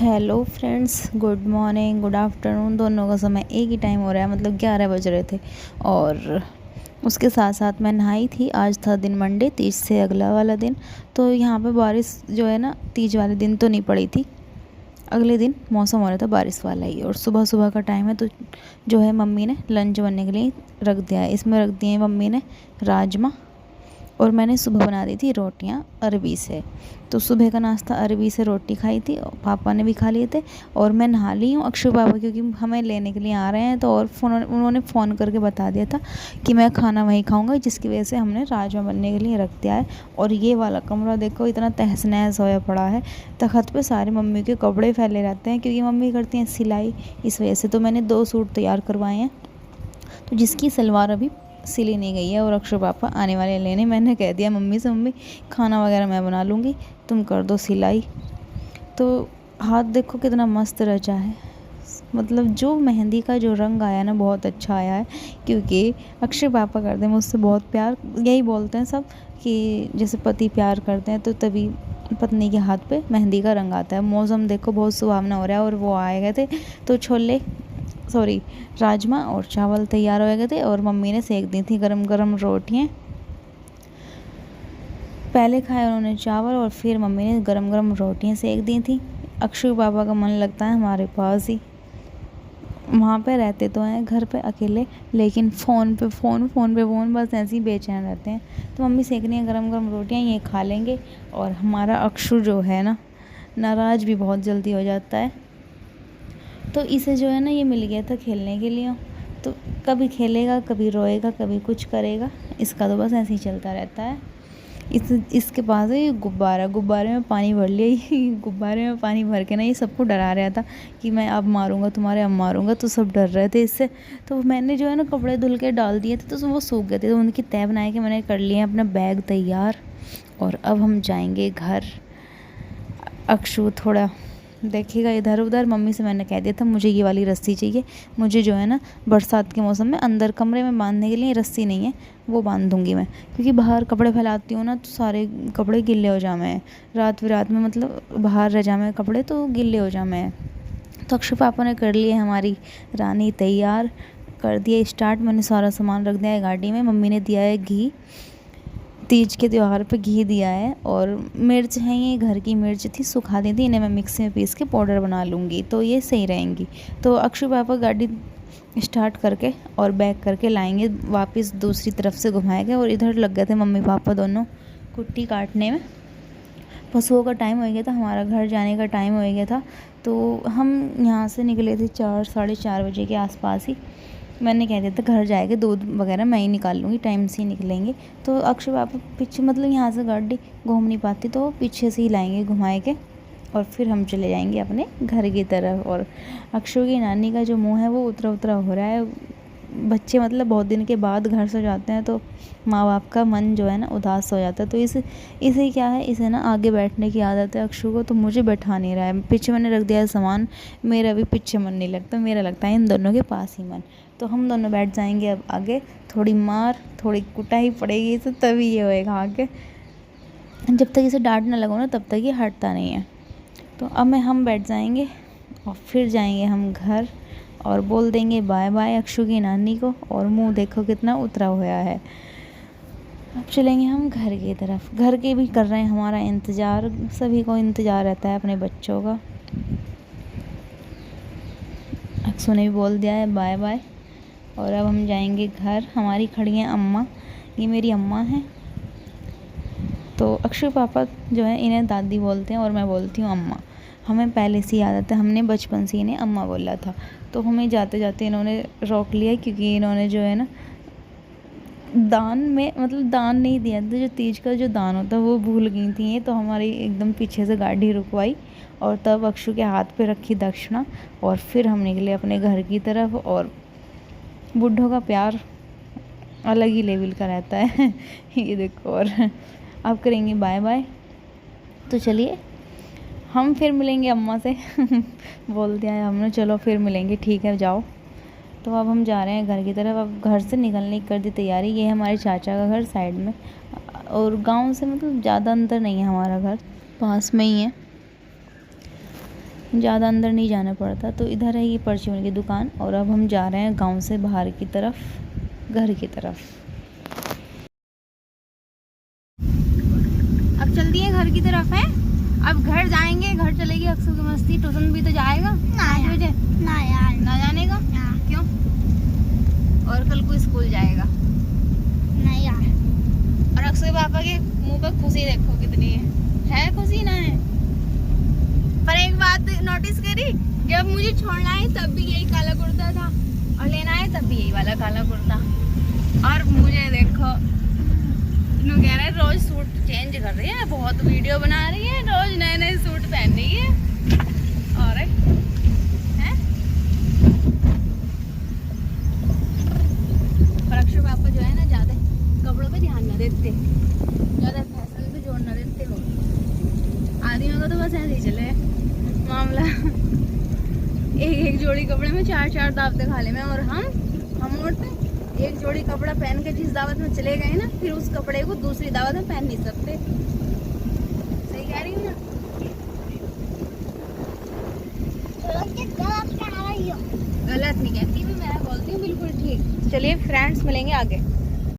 Hello friends, good morning, good afternoon. दोनों का समय एक ही टाइम हो रहा है, मतलब 11 बज रहे थे। और उसके साथ साथ मैं नहाई थी। आज था दिन मंडे, तीज से अगला वाला दिन। तो यहाँ पे बारिश जो है ना, तीज वाले दिन तो नहीं पड़ी थी। अगले दिन मौसम हो रहा था बारिश वाला ही, और सुबह सुबह का टाइम है तो जो है मम्मी ने लंच बनने के लिए रख दिया है। इसमें रख दिए हैं मम्मी ने राजमा, और मैंने सुबह बना दी थी रोटियां अरबी से। तो सुबह का नाश्ता अरबी से रोटी खाई थी, और पापा ने भी खा लिए थे। और मैं नहा ली हूँ। अक्षय पापा क्योंकि हमें लेने के लिए आ रहे हैं, तो और उन्होंने फ़ोन करके बता दिया था कि मैं खाना वहीं खाऊंगा, जिसकी वजह से हमने राजमा बनने के लिए रख दिया है। और ये वाला कमरा देखो, इतना तहस नहस होया पड़ा है। तखत पे सारे मम्मी के कपड़े फैले रहते हैं, क्योंकि मम्मी करती हैं सिलाई, इस वजह से। तो मैंने 2 सूट तैयार करवाए हैं, तो जिसकी सलवार अभी सिली नहीं गई है, और अक्षय पापा आने वाले हैं लेने। मैंने कह दिया मम्मी से, मम्मी खाना वगैरह मैं बना लूँगी, तुम कर दो सिलाई। तो हाथ देखो कितना मस्त रचा है। मतलब जो मेहंदी का जो रंग आया ना, बहुत अच्छा आया है। क्योंकि अक्षय पापा करते हैं मुझसे बहुत प्यार, यही बोलते हैं सब कि जैसे पति प्यार करते हैं तो तभी पत्नी के हाथ पे मेहंदी का रंग आता है। मौसम देखो बहुत सुहावना हो रहा है, और वो आए गए थे तो राजमा और चावल तैयार हो गए थे, और मम्मी ने सेक दी थी गरम गरम रोटियां। पहले खाए उन्होंने चावल, और फिर मम्मी ने गरम गरम रोटियां सेक दी थी। अक्षय बाबा का मन लगता है हमारे पास ही। वहाँ पे रहते तो हैं घर पे अकेले, लेकिन फ़ोन बस ऐसे ही बेचैन रहते हैं। तो मम्मी सेक रही हैं गरम गरम रोटियां, ये खा लेंगे। और हमारा अक्षु जो है ना, नाराज़ भी बहुत जल्दी हो जाता है। तो इसे जो है ना, ये मिल गया था खेलने के लिए। तो कभी खेलेगा, कभी रोएगा, कभी कुछ करेगा। इसका तो बस ऐसे ही चलता रहता है। इसके पास है ये गुब्बारा, गुब्बारे में पानी भर लिया। ये गुब्बारे में पानी भर के ना ये सबको डरा रहा था कि मैं अब मारूंगा तुम्हारे, अब मारूंगा। तो सब डर रहे थे इससे। तो मैंने जो है ना कपड़े धुल के डाल दिए थे, तो वो सूख गए थे। तो उनकी तय बना के मैंने कर लिया अपना बैग तैयार, और अब हम जाएंगे घर। अक्षु थोड़ा देखिएगा इधर उधर। मम्मी से मैंने कह दिया था मुझे ये वाली रस्सी चाहिए। मुझे जो है ना बरसात के मौसम में अंदर कमरे में बांधने के लिए रस्सी नहीं है, वो बांध दूंगी मैं। क्योंकि बाहर कपड़े फैलाती हूँ ना, तो सारे कपड़े गिल्ले हो जामे हैं। रात में मतलब बाहर रह जामे कपड़े तो गिल्ले हो जामे हैं। तो अक्षय पापा ने कर लिए हमारी रानी तैयार, कर दिया स्टार्ट। मैंने सारा सामान रख दिया है गाड़ी में। मम्मी ने दिया है घी, तीज के त्यौहार पे घी दिया है। और मिर्च है, ये घर की मिर्च थी, सुखा दी थी। इन्हें मैं मिक्सी में पीस के पाउडर बना लूँगी, तो ये सही रहेंगी। तो अक्षय पापा गाड़ी स्टार्ट करके और बैक करके लाएंगे वापस, दूसरी तरफ से घुमाएंगे। और इधर लग गए थे मम्मी पापा दोनों कुट्टी काटने में। पशुओं का टाइम हो गया था, हमारा घर जाने का टाइम हो गया था। तो हम यहाँ से निकले थे 4 साढ़े 4 बजे के आसपास ही। मैंने कह दिया था घर जाएंगे, दूध वगैरह मैं ही निकाल लूँगी, टाइम से ही निकलेंगे। तो अक्षय पापा पीछे, मतलब यहाँ से गाड़ी घूम नहीं पाती, तो वो पीछे से ही लाएंगे घुमाए के, और फिर हम चले जाएंगे अपने घर की तरफ। और अक्षय की नानी का जो मुँह है वो उतरा उतरा हो रहा है। बच्चे मतलब बहुत दिन के बाद घर से जाते हैं, तो माँ बाप का मन जो है ना उदास हो जाता है। तो इसे क्या है, इसे ना आगे बैठने की आदत है अक्षु को, तो मुझे बैठा नहीं रहा है। पीछे मैंने रख दिया है सामान, मेरा भी पीछे मन नहीं लगता, मेरा लगता है इन दोनों के पास ही मन। तो हम दोनों बैठ जाएंगे अब आगे। थोड़ी मार, थोड़ी कुटाई पड़ेगी इसे, तभी ये होएगा आगे। जब तक इसे डांट ना लगो ना, तब तक ये हटता नहीं है। तो अब हम बैठ जाएंगे, और फिर जाएंगे हम घर, और बोल देंगे बाय बाय अक्षु की नानी को। और मुंह देखो कितना उतरा हुआ है। अब चलेंगे हम घर की तरफ। घर के भी कर रहे हैं हमारा इंतज़ार, सभी को इंतज़ार रहता है अपने बच्चों का। अक्षु ने भी बोल दिया है बाय बाय। और अब हम जाएंगे घर। हमारी खड़ी हैं अम्मा, ये मेरी अम्मा हैं। तो अक्षय पापा जो है इन्हें दादी बोलते हैं, और मैं बोलती हूँ अम्मा। हमें पहले से ही आदत है, हमने बचपन से इन्हें अम्मा बोला था। तो हमें जाते जाते इन्होंने रोक लिया, क्योंकि इन्होंने जो है ना दान में, मतलब दान नहीं दिया था, जो तीज का जो दान होता है वो भूल गई थी ये। तो हमारी एकदम पीछे से गाड़ी रुकवाई, और तब अक्षु के हाथ पे रखी दक्षिणा, और फिर हम निकले अपने घर की तरफ। और बुढ़ों का प्यार अलग ही लेवल का रहता है। ये देखो। और अब करेंगे बाय बाय। तो चलिए हम फिर मिलेंगे अम्मा से। बोल दिया है हमने, चलो फिर मिलेंगे, ठीक है जाओ। तो अब हम जा रहे हैं घर की तरफ। अब घर से निकलने की कर दी तैयारी। ये है हमारे चाचा का घर साइड में, और गांव से मतलब ज़्यादा अंतर नहीं है, हमारा घर पास में ही है। ज़्यादा अंदर नहीं जाना पड़ता। तो इधर है ये परचून की दुकान और अब हम जा रहे हैं गांव से बाहर की तरफ, घर की तरफ। अब चलती है घर की तरफ है। अब घर जाएंगे, घर चलेगी अक्सू की मस्ती। ट्यूशन भी तो जाएगा 5 बजे। ना यार, ना जाने का क्यों? और कल को स्कूल जाएगा। नहीं यार। और अक्सू के पापा के मुंह पे खुशी देखो कितनी है खुशी ना है। पर एक बात नोटिस करी, जब मुझे छोड़ना है तब भी यही काला कुर्ता था और लेना है तब भी यही वाला काला कुर्ता। और मुझे देखो नु कह रहे रोज सूट चेंज कर रही है, बहुत वीडियो बना रही है, रोज नए नए सूट पहन रही है। और है पर अक्षर पापा जो है ना ज्यादा कपड़ों पे ध्यान न देते, ज्यादा फैशन पे जोर न देते हो। आदमियों का तो बस ऐसे ही चले मामला। एक जोड़ी कपड़े में 4 दावतें खा ले में। और हम औरतें एक जोड़ी कपड़ा पहन के जिस दावत में चले गए ना, फिर उस कपड़े को दूसरी दावत में पहन नहीं सकते। सही कह रही हूँ ना? गलत नहीं कहती मैं बोलती हूँ बिल्कुल ठीक। चलिए फ्रेंड्स, मिलेंगे आगे।